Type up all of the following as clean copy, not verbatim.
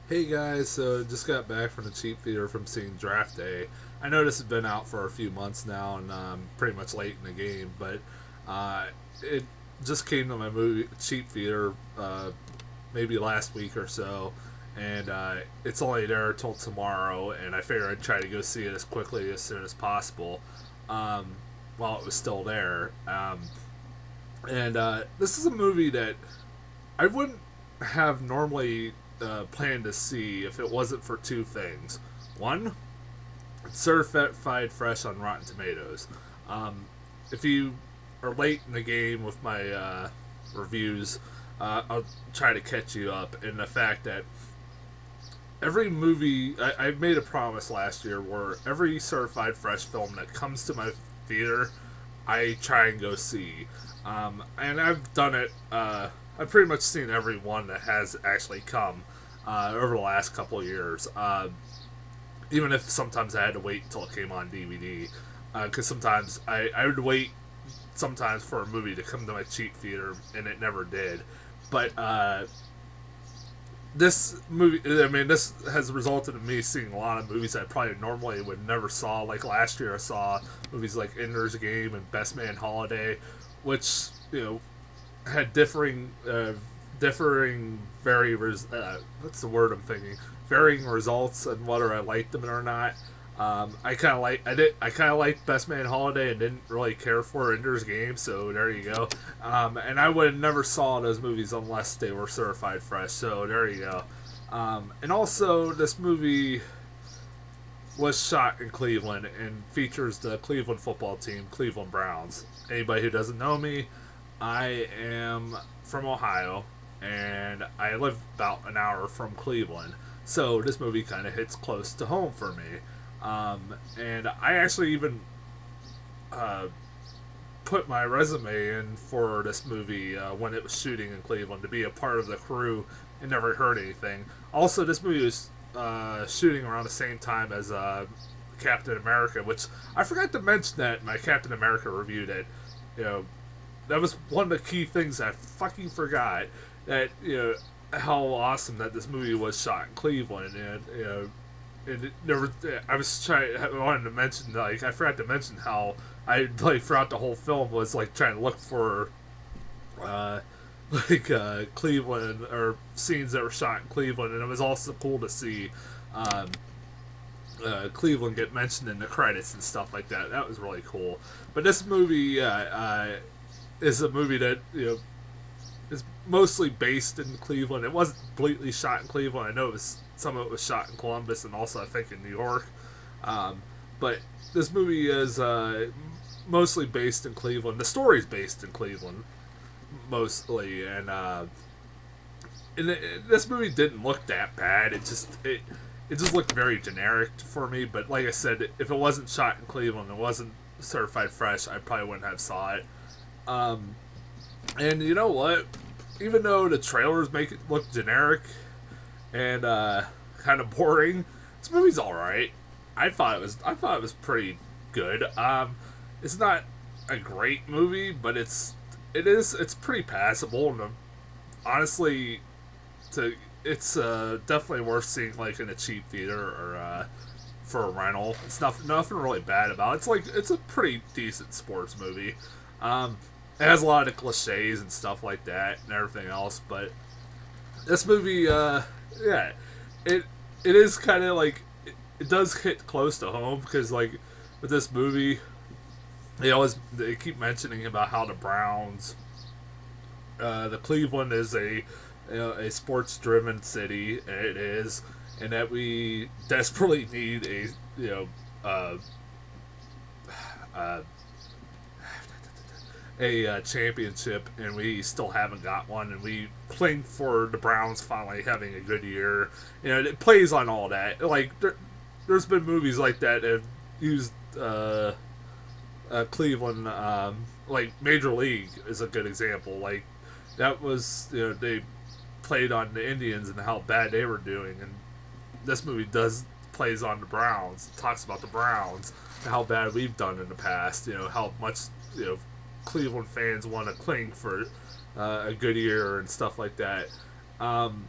Hey guys, so just got back from the cheap theater from seeing Draft Day. I know this has been out for a few months now and pretty much late in the game, but uh, it just came to my movie cheap theater maybe last week or so, and it's only there till tomorrow. And I figured I'd try to go see it as quickly as soon as possible um, while it was still there. And This is a movie that I wouldn't have normally planned to see if it wasn't for two things. One, it's certified fresh on Rotten Tomatoes. If you are late in the game with my reviews, I'll try to catch you up in the fact that every movie I made a promise last year where every certified fresh film that comes to my theater, I try and go see. And I've done it. I've pretty much seen every one that has actually come over the last couple of years. Even if sometimes I had to wait until it came on DVD, because sometimes I would wait sometimes for a movie to come to my cheap theater, and it never did. But this movie, I mean, this has resulted in me seeing a lot of movies I probably normally would never saw. Like last year, I saw movies like Ender's Game and Best Man Holiday, which had differing what's the word I'm thinking, varying results on whether I liked them or not. I kind of liked Best Man Holiday and didn't really care for Ender's Game, so there you go. And I would have never saw those movies unless they were certified fresh, so there you go. And also, this movie was shot in Cleveland and features the Cleveland football team, Cleveland Browns. Anybody who doesn't know me, I am from Ohio and I live about an hour from Cleveland. So this movie kind of hits close to home for me. And I actually even uh, put my resume in for this movie when it was shooting in Cleveland to be a part of the crew and never heard anything. Also, this movie was shooting around the same time as Captain America, which I forgot to mention that in my Captain America review that, you know, that was one of the key things I fucking forgot, that, how awesome that this movie was shot in Cleveland. And and it never. I wanted to mention, like, I forgot to mention how I, like, throughout the whole film was like trying to look for uh, Cleveland or scenes that were shot in Cleveland, and it was also cool to see um, Cleveland get mentioned in the credits and stuff like that. That was really cool. But this movie is a movie that is mostly based in Cleveland. It wasn't completely shot in Cleveland. I know some of it was shot in Columbus and also I think in New York. Um, but this movie is mostly based in Cleveland. The story's based in Cleveland mostly, and this movie didn't look that bad. It just looked very generic for me. But like I said, if it wasn't shot in Cleveland, it wasn't certified fresh, I probably wouldn't have saw it. Um, and you know what? Even though the trailers make it look generic and kind of boring, this movie's all right. I thought it was pretty good. It's not a great movie, but it's pretty passable. And honestly, to it's definitely worth seeing like in a cheap theater or for a rental. It's nothing really bad about it. It's a pretty decent sports movie. Um, it has a lot of cliches and stuff like that and everything else, but this movie, yeah, it it is kind of like it does hit close to home because like with this movie, they keep mentioning about how the Browns, the Cleveland is a sports driven city, and it is, and that we desperately need a you know uh, uh, championship, and we still haven't got one, and we cling for the Browns finally having a good year. It plays on all that. Like there's been movies like that that have used Cleveland, like Major League is a good example. Like that was they played on the Indians and how bad they were doing, and this movie does plays on the Browns, talks about the Browns, and how bad we've done in the past. How much Cleveland fans want to cling for a good year and stuff like that. Um,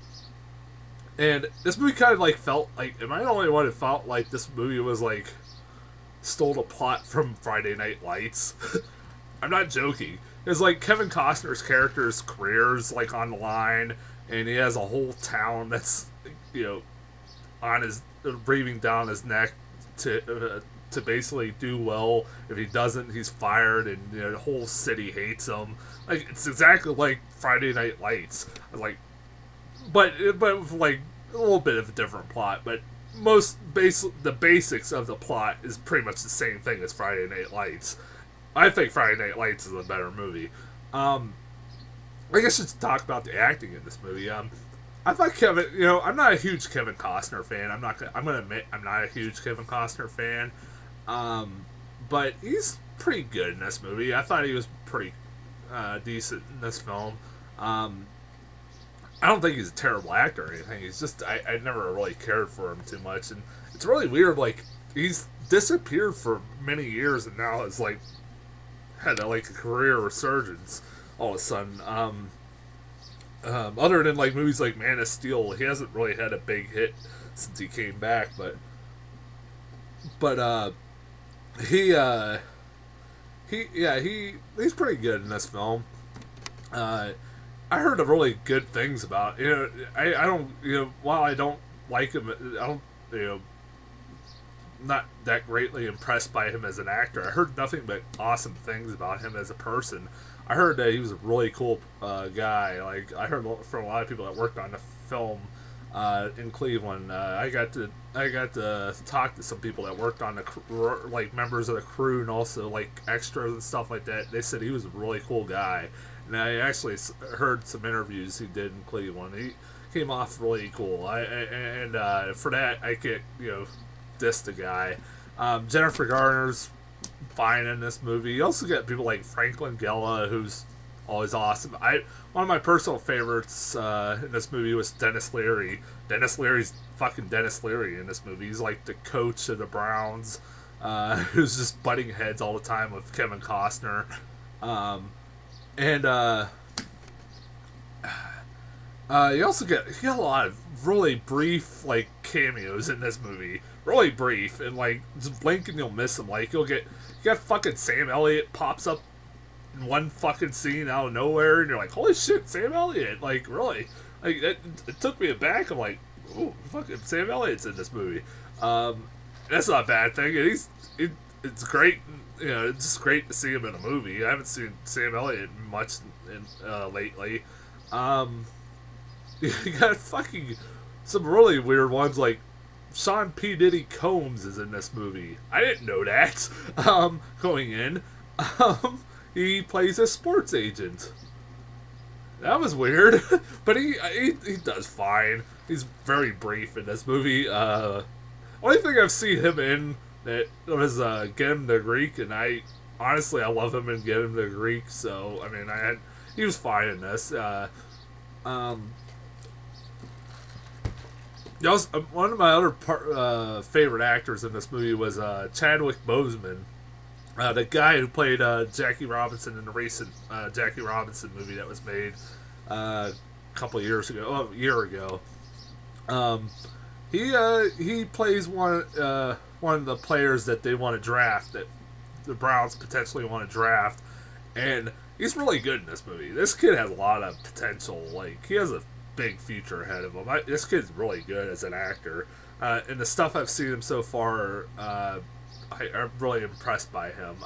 And this movie kind of like felt like, am I the only one who felt like this movie was like stole a plot from Friday Night Lights? I'm not joking. It's like Kevin Costner's character's career's like on the line, and he has a whole town that's, you know, on his breathing down his neck to basically do well. If he doesn't, he's fired, and you know, the whole city hates him. Like, it's exactly like Friday Night Lights. Like, but with like a little bit of a different plot. But the basics of the plot is pretty much the same thing as Friday Night Lights. I think Friday Night Lights is a better movie. I guess I should talk about the acting in this movie. I thought Kevin, you know, I'm not a huge Kevin Costner fan. I'm gonna admit I'm not a huge Kevin Costner fan. But he's pretty good in this movie. I thought he was pretty decent in this film. I don't think he's a terrible actor or anything. He's just I never really cared for him too much, and it's really weird. Like, he's disappeared for many years, and now has like had a career resurgence all of a sudden. Other than like movies like Man of Steel, he hasn't really had a big hit since he came back. But he's pretty good in this film. I heard really good things about, you know, I don't, you know, while I don't like him, I don't, you know, not that greatly impressed by him as an actor. I heard nothing but awesome things about him as a person. I heard that he was a really cool guy. Like, I heard from a lot of people that worked on the film in Cleveland. I got to talk to some people that worked on the like members of the crew and also like extras and stuff like that. They said he was a really cool guy, and I actually heard some interviews he did in Cleveland. He came off really cool. For that I could, you know, diss the guy. Jennifer Garner's fine in this movie. You also get people like Franklin Gela, who's always awesome. One of my personal favorites in this movie was Dennis Leary. Dennis Leary's fucking Dennis Leary in this movie. He's like the coach of the Browns, who's just butting heads all the time with Kevin Costner. You also get a lot of really brief like cameos in this movie. Really brief, and like just blink and you'll miss them. Like you got fucking Sam Elliott pops up in one fucking scene out of nowhere, and you're like, holy shit, Sam Elliott! Like, really? Like, it took me aback. I'm like, ooh, fucking Sam Elliott's in this movie. That's not a bad thing. And it's great. You know, it's just great to see him in a movie. I haven't seen Sam Elliott much lately. You got fucking some really weird ones, like Sean P. Diddy Combs is in this movie. I didn't know that. Going in. He plays a sports agent. That was weird. But he does fine. He's very brief in this movie. Only thing I've seen him in that was Get Him to Greek, and I love him in Get Him to Greek, so I mean he was fine in this. One of my other favorite actors in this movie was Chadwick Boseman, the guy who played Jackie Robinson in the recent Jackie Robinson movie that was made a couple of years ago, a year ago. He plays one of the players that they want to draft, that the Browns potentially want to draft, and he's really good in this movie. This kid has a lot of potential. Like, he has a big future ahead of him. This kid's really good as an actor. And the stuff I've seen him so far, I'm really impressed by him.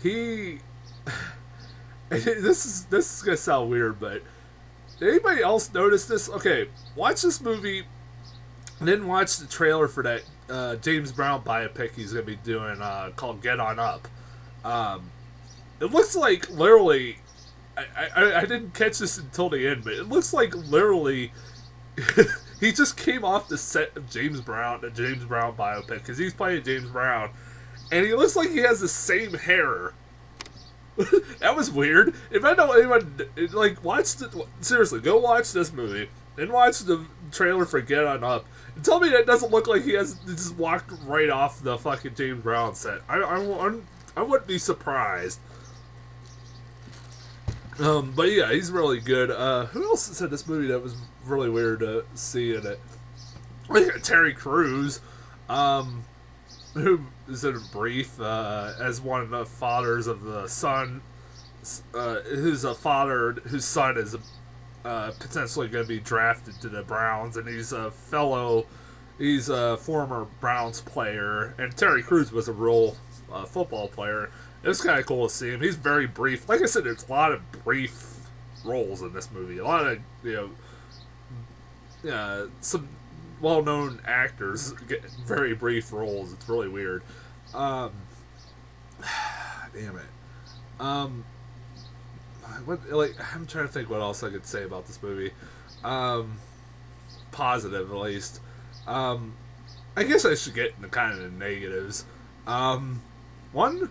He this is gonna sound weird, but did anybody else notice this? Okay, watch this movie and then watch the trailer for that James Brown biopic he's gonna be doing called Get On Up. It looks like literally, I didn't catch this until the end, but it looks like literally he just came off the set of the James Brown biopic, because he's playing James Brown, and he looks like he has the same hair. That was weird. If I know anyone, like, seriously, go watch this movie, then watch the trailer for Get On Up, and tell me that doesn't look like he just walked right off the fucking James Brown set. I wouldn't be surprised. But yeah, he's really good. Who else is in this movie that was really weird to see in it? We got Terry Crews, who is in brief as one of the fathers of the son, who's a father whose son is potentially going to be drafted to the Browns, and he's a former Browns player, and Terry Crews was a real football player. It was kind of cool to see him. He's very brief. Like I said, there's a lot of brief roles in this movie. A lot of some well-known actors get very brief roles. It's really weird. Damn it. I'm trying to think what else I could say about this movie. Positive, at least. I guess I should get into kind of the negatives. One,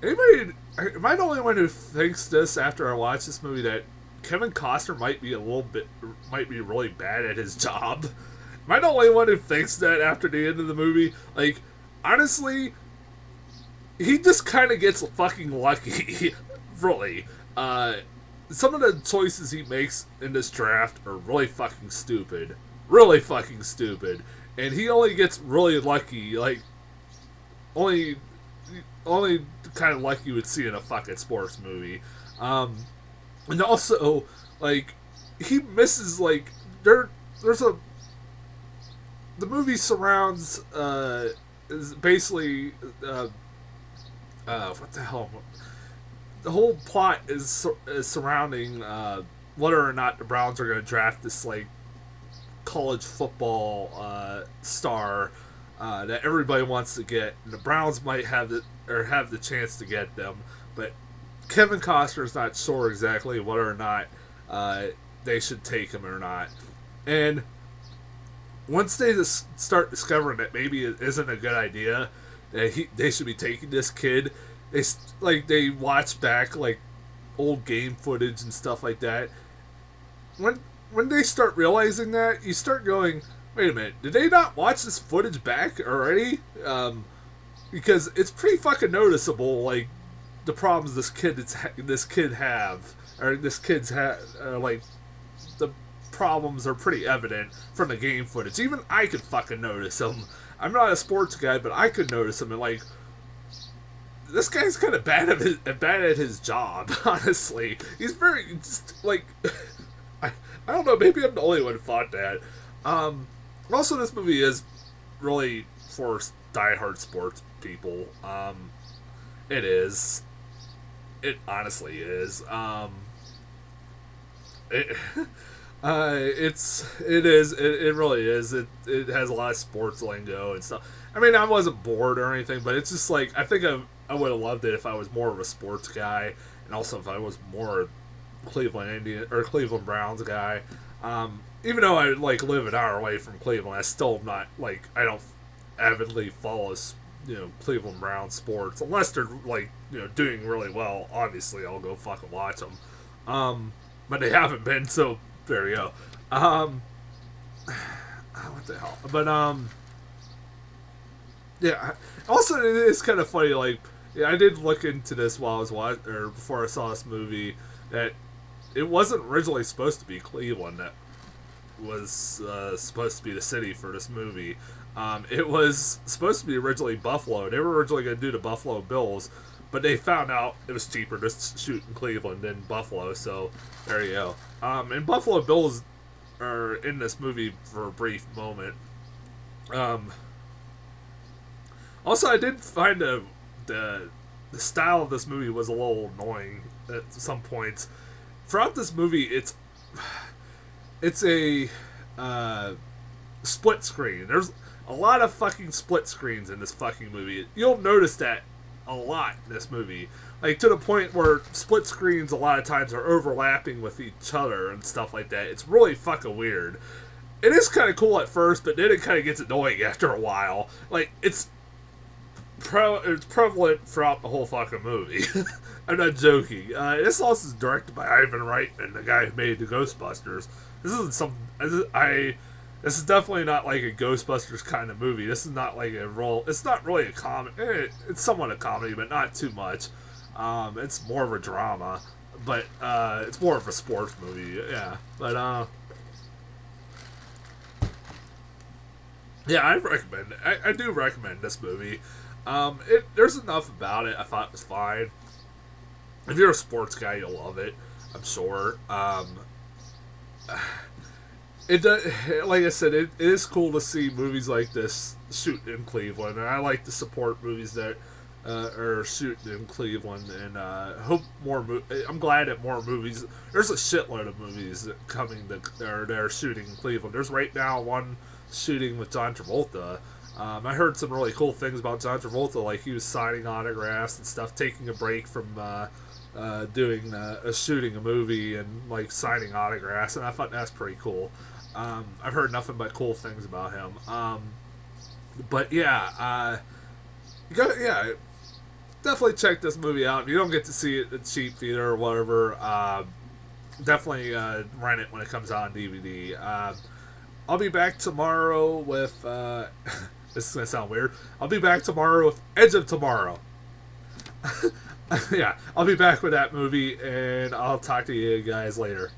anybody? Am I the only one who thinks this after I watch this movie that Kevin Costner might be really bad at his job? Am I the only one who thinks that after the end of the movie? Like, honestly, he just kind of gets fucking lucky. Really. Some of the choices he makes in this draft are really fucking stupid. Really fucking stupid. And he only gets really lucky, like, only the kind of luck you would see in a fucking sports movie. And also, like, he misses, like, there's a... The movie surrounds, is basically, what the hell? The whole plot is surrounding, whether or not the Browns are going to draft this, like, college football, star, that everybody wants to get. And the Browns might have the chance to get them, but Kevin Costner's not sure exactly whether or not, they should take him or not. And once they just start discovering that maybe it isn't a good idea, that they should be taking this kid, they watch back, like, old game footage and stuff like that. When they start realizing that, you start going, wait a minute, did they not watch this footage back already? Because it's pretty fucking noticeable, like, the problems this kid's like, the problems are pretty evident from the game footage. Even I could fucking notice them. I'm not a sports guy, but I could notice them, and, like, this guy's kind of bad at his job, honestly. He's very, just, like, I don't know, maybe I'm the only one who thought that. Also, this movie is really for diehard sports people. It is. It honestly is. It really is. It has a lot of sports lingo and stuff. I mean, I wasn't bored or anything, but it's just like, I think I would have loved it if I was more of a sports guy, and also if I was more Cleveland Browns guy. Even though I, like, live an hour away from Cleveland, I still am not, like, I don't avidly follow, Cleveland Browns sports unless they're, like, doing really well. Obviously, I'll go fucking watch them. But they haven't been, so there you go. What the hell? But yeah. Also, it is kind of funny. Like, yeah, I did look into this while I was before I saw this movie, that it wasn't originally supposed to be Cleveland that was supposed to be the city for this movie. It was supposed to be originally Buffalo. They were originally going to do the Buffalo Bills, but they found out it was cheaper to shoot in Cleveland than Buffalo, so there you go. And Buffalo Bills are in this movie for a brief moment. Also, I did find the style of this movie was a little annoying at some points. Throughout this movie, it's a split screen. There's a lot of fucking split screens in this fucking movie. You'll notice that a lot in this movie. Like, to the point where split screens a lot of times are overlapping with each other and stuff like that. It's really fucking weird. It is kind of cool at first, but then it kind of gets annoying after a while. Like, it's prevalent throughout the whole fucking movie. I'm not joking. This also is directed by Ivan Reitman, the guy who made the Ghostbusters. This is definitely not like a Ghostbusters kind of movie. This is not like it's not really a comedy. It's somewhat a comedy, but not too much. It's more of a drama. but it's more of a sports movie. Yeah, but yeah, I recommend it. I do recommend this movie. There's enough about it. I thought it was fine. If you're a sports guy, you'll love it. I'm sure. It does, like I said, it is cool to see movies like this shoot in Cleveland, and I like to support movies that are shooting in Cleveland, and hope more. I'm glad that more movies. There's a shitload of movies that coming that are shooting in Cleveland. There's right now one shooting with John Travolta. I heard some really cool things about John Travolta, like he was signing autographs and stuff, taking a break from doing shooting a movie and like signing autographs, and I thought that's pretty cool. I've heard nothing but cool things about him. But yeah, you got definitely check this movie out. If you don't get to see it at cheap theater or whatever, definitely rent it when it comes out on DVD. I'll be back tomorrow with. This is gonna sound weird. I'll be back tomorrow with Edge of Tomorrow. Yeah, I'll be back with that movie, and I'll talk to you guys later.